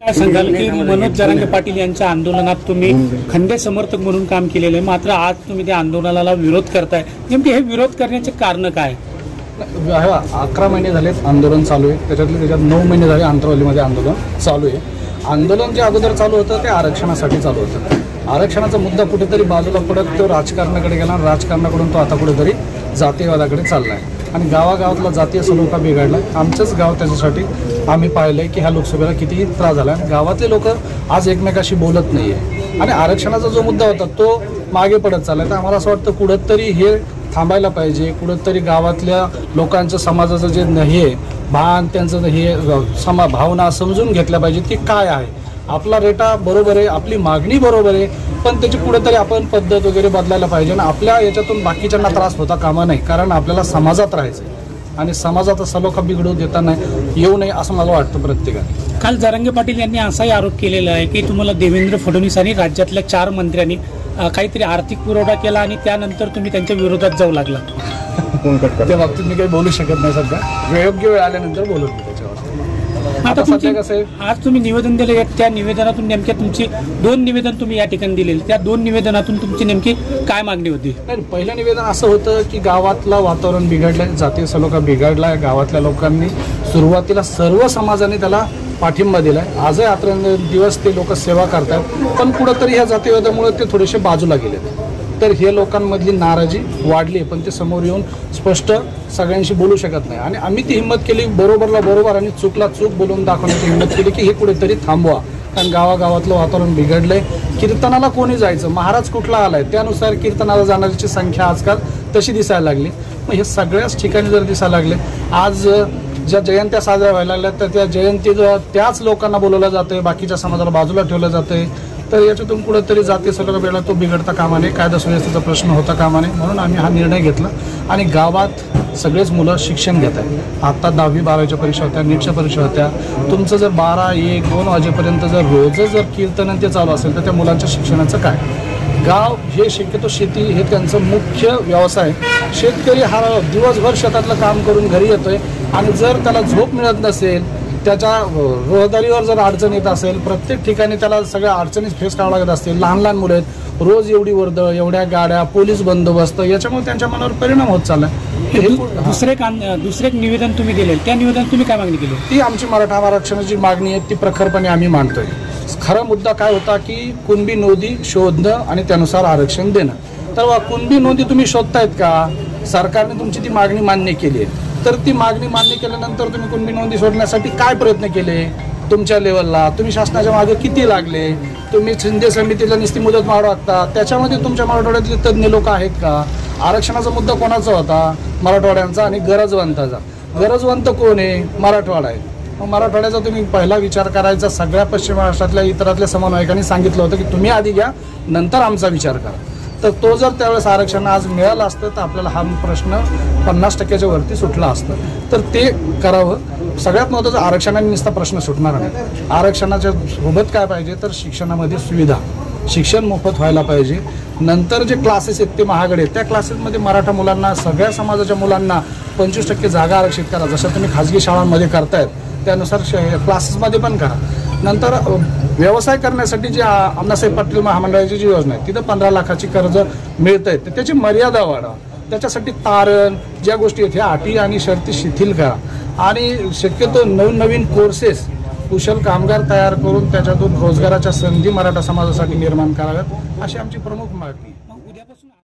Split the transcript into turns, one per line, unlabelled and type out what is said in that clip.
काय सांगाल की मनोज जरांगे पाटील यांच्या आंदोलनात तुम्ही खंडे समर्थक म्हणून काम केलेलं आहे, मात्र आज तुम्ही त्या आंदोलनाला विरोध करताय, नेमके हे विरोध करण्याचे कारण काय?
11 महिने झाले आंदोलन चालू आहे, त्याच्यात 9 महिने झाले अंतरावलीमध्ये आंदोलन चालू आहे। आंदोलन जे अगोदर चालू होतं ते आरक्षणासाठी चालू होतं। आरक्षणाचा मुद्दा कुठेतरी बाजूला पडत तो राजकारणाकडे गेला, राजकारणाकडून तो आता कुठेतरी जातीयवादाकडे चालला आहे आणि गावागावातला जातीय सलोखा बिघडला। आमचंच गाव त्याच्यासाठी आम्ही पाहिलंय की ह्या लोकसभेला किती त्रास झाला आणि गावातले लोक आज एकमेकाशी बोलत नाहीये आणि आरक्षणाचा जो मुद्दा होता तो मागे पडत चाललाय। तर आम्हाला असं वाटतं कुठंतरी हे थांबायला पाहिजे, कुठंतरी गावातल्या लोकांचं समाजाचं जे हे भान त्यांचं हे भावना समजून घेतल्या पाहिजे की काय आहे आपला रेटा बरोबर आहे, आपली मागणी बरोबर आहे, पण त्याची कुठेतरी आपण पद्धत वगैरे बदलायला पाहिजे आणि आपल्या याच्यातून बाकीच्यांना त्रास होता कामा नाही, कारण आपल्याला समाजात राहायचं आणि समाजाचा सलोखा बिघडू देता नाही येऊ नये असं मला वाटतं प्रत्येकाने।
काल जरांगे पाटील यांनी असाही आरोप केलेला आहे की तुम्हाला देवेंद्र फडणवीस आणि राज्यातल्या 4 मंत्र्यांनी काहीतरी आर्थिक पुरवठा केला आणि त्यानंतर तुम्ही त्यांच्या विरोधात जाऊ लागला।
त्या बाबतीत मी काही बोलू शकत नाही, सध्या योग्य वेळ आल्यानंतर बोलू त्याच्यावर।
आता आज तुम्ही निवेदन दिले, त्या निवेदनातून नेमक्या तुमची 2 निवेदन तुम्ही या ठिकाणी दिलेली, त्या 2 निवेदनातून तुमची नेमकी काय मागणी होती?
नाही, पहिलं निवेदन असं होतं की गावातलं वातावरण बिघडलंय, जातीय सलोखा बिघडलाय, गावातल्या लोकांनी सुरुवातीला सर्व समाजाने त्याला पाठिंबा दिलाय। आजही रात्रंदिवस ते लोक सेवा करतात, पण कुठंतरी ह्या जातीयवादामुळे ते थोडेसे बाजूला गेलेत। तर हे लोकांमधली नाराजी वाढली, पण ते समोर येऊन स्पष्ट सगळ्यांशी बोलू शकत नाही आणि आम्ही ती हिंमत केली, बरोबरला बरोबर आणि चूकला चूक बोलून दाखवण्याची हिंमत केली की हे कुठेतरी थांबवा, कारण गावागावातलं वातावरण बिघडलंय। कीर्तनाला कोणी जायचं, महाराज कुठला आलाय त्यानुसार कीर्तनाला जाणाऱ्याची संख्या आजकाल तशी दिसायला लागली। मग हे सगळ्याच ठिकाणी जर दिसायला लागले, आज ज्या जयंत्या साजऱ्या व्हायला लागल्या तर त्या जयंती त्याच लोकांना बोलवलं जातंय, बाकीच्या समाजाला बाजूला ठेवलं जातंय, तर याच्यातून कुठेतरी जातीय सलोखा बिघडला तो बिघडता कामा नये, कायदा सुव्यवस्थेचा प्रश्न होता कामा नये, म्हणून आम्ही हा निर्णय घेतला आणि गावात सगळेच मुलं शिक्षण घेत आहेत। आता 10वी 12वीच्या परीक्षा होत्या, नीटच्या परीक्षा होत्या, तुमचं जर 12, 1, 2 वाजेपर्यंत जर रोज जर कीर्तन ते चालू असेल तर त्या मुलांच्या शिक्षणाचं काय? गाव हे शक्यतो शेती हे त्यांचं मुख्य व्यवसाय। शेतकरी हा दिवसभर शेतातलं काम करून घरी येतोय आणि जर त्याला झोप मिळत नसेल, त्याच्या रहदारीवर जर अडचण येत असेल, प्रत्येक ठिकाणी त्याला सगळ्या अडचणी फेस करावं लागत असतील, लहान लहान मुलं आहेत, रोज एवढी वर्दळ, एवढ्या गाड्या, पोलीस बंदोबस्त, याच्यामुळे त्यांच्या मनावर परिणाम होत चाललाय।
दुसरे एक निवेदन तुम्ही दिले, त्या निवेदन तुम्ही काय मागणी केली?
ती आमची मराठा आरक्षणाची मागणी आहे, ती प्रखरपणे आम्ही मांडतोय। खरा मुद्दा काय होता की कुणबी नोंदी शोधणं आणि त्यानुसार आरक्षण देणं। तर कुणबी नोंदी तुम्ही शोधतायत का? सरकारने तुमची ती मागणी मान्य केली आहे, तर ती मागणी मान्य केल्यानंतर तुम्ही कुणबी नोंदी शोधण्यासाठी काय प्रयत्न केले तुमच्या लेवलला? तुम्ही शासनाच्या मागे किती लागले? तुम्ही शिंदे समितीला नुसती मुदत मागता, त्याच्यामध्ये तुमच्या मराठवाड्यातले तज्ज्ञ लोक आहेत का? आरक्षणाचा मुद्दा कोणाचा होता? मराठवाड्यांचा आणि गरजवंताचा। गरजवंत कोण आहे? मराठवाडा आहे। मग मराठवाड्याचा तुम्ही पहिला विचार करायचा। सगळ्या पश्चिम महाराष्ट्रातल्या इतरातल्या समन्वयकांनी सांगितलं होतं की तुम्ही आधी घ्या, नंतर आमचा विचार करा। तर तो जर त्यावेळेस आरक्षण आज मिळालं असतं तर आपल्याला हा प्रश्न 50% वरती सुटला असतं, तर ते करावं। सगळ्यात महत्त्वाचं, आरक्षणाने नुसता प्रश्न सुटणार नाही। आरक्षणाच्या सोबत काय पाहिजे तर शिक्षणामध्ये सुविधा, शिक्षण मोफत व्हायला पाहिजे। नंतर जे क्लासेस आहेत ते महागडे आहेत, त्या क्लासेसमध्ये मराठा मुलांना, सगळ्या समाजाच्या मुलांना 25% जागा आरक्षित करा, जसं तुम्ही खाजगी शाळांमध्ये करतायत त्यानुसार क्लासेसमध्ये पण करा। नंतर व्यवसाय करण्यासाठी जी अण्णासाहेब पाटील महामंडळाची जी योजना आहे तिथं 15 लाखाची कर्ज मिळत आहेत, तर त्याची मर्यादा वाढवा। त्याच्यासाठी तारण ज्या गोष्टी आहेत ह्या अटी आणि शर्ती शिथिल करा आणि शक्यतो नवीन कोर्सेस, कुशल कामगार तयार करून त्याच्यातून रोजगाराच्या संधी मराठा समाजासाठी निर्माण कराव्यात, अशी आमची प्रमुख मागणी आहे।